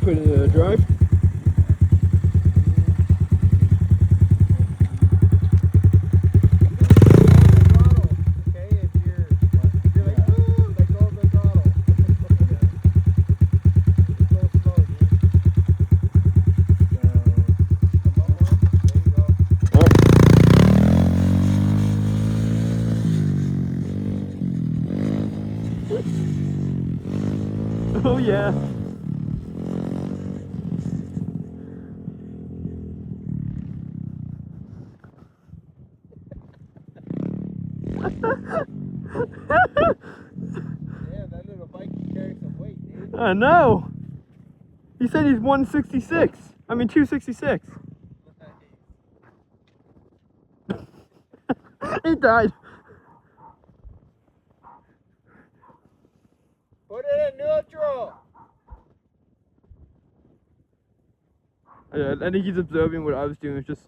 put it in the drive. Oh yeah. Yeah, that little bike can carry some weight, dude. I know. He said he's 166. I mean 266. He died. Put it in neutral. Yeah, I think he's observing what I was doing. It's just.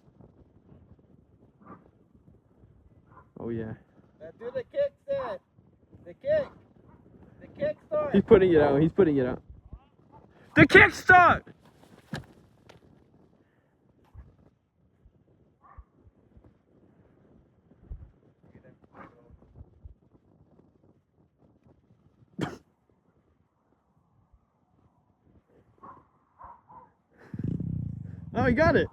Oh yeah. Now do the kick then. The kick. The kick start. He's putting it out. He's putting it out. The kickstart. Oh, he got it.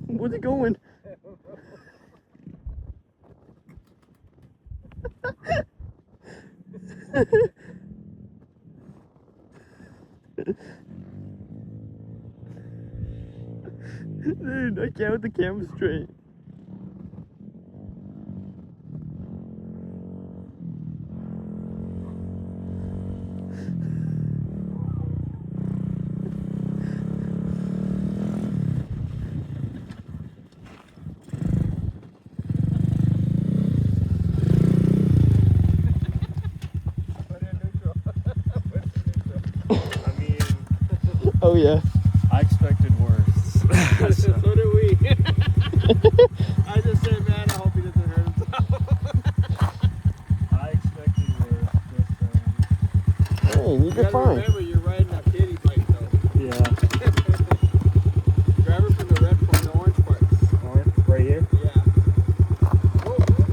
Where's it going? Dude, I can't with the camera straight. I mean, Oh yeah. I expected worse. So do we. I just said, man, I hope he doesn't hurt himself. I expected worse. Hey, you You did gotta fine. remember, you're riding a kitty bike, though. Yeah. Driver from the red part, the orange part. Right here? Yeah.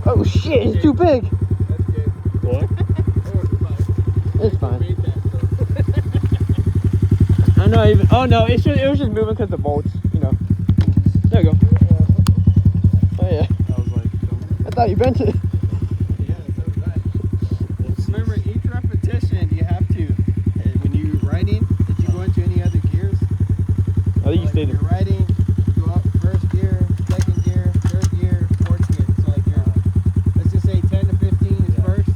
Oh shit, he's too big. That's good. What? It's fine. Made that, I know. Even. Oh no, it was just moving because the bolts. You know. There you go. Oh yeah. I was like, I thought you bent it. Yeah, so did I. Remember, each repetition you have to, when you're riding, if you go into any other gears, I think you like stayed. you're riding, you go up first gear, second gear, third gear, fourth gear. So like you're, let's just say 10 to 15 is Yeah. first,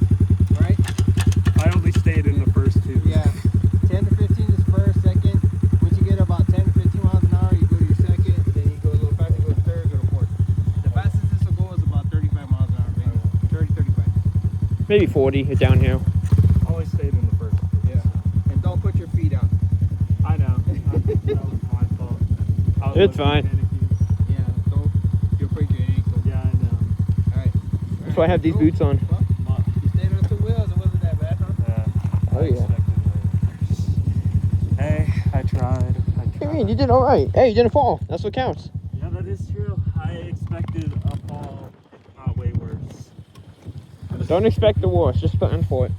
right? I only stayed in the first two. Yeah. 10 to 15 is first, second. Once you get about 10 to 15 miles an hour, you go to your second, then you go a little faster, go to third, go to fourth. The fastest this will go is about 35 miles an hour, maybe. 30, 35. Maybe 40 downhill. I only stayed in the first two. Yeah. And don't put your feet out. I know. That was my fault. I was It's looking fine. Yeah, don't. You'll break your ankle. Yeah, I know. Alright. That's why I have these boots on. Well, you stayed on two wheels, it wasn't that bad, huh? Yeah. Oh, I yeah. expected worse. Hey, I tried. What do you mean? You did all right. Hey, you didn't fall. That's what counts. Yeah, that is true. I expected a fall, if not way worse. Don't expect the worst. Just plan for it.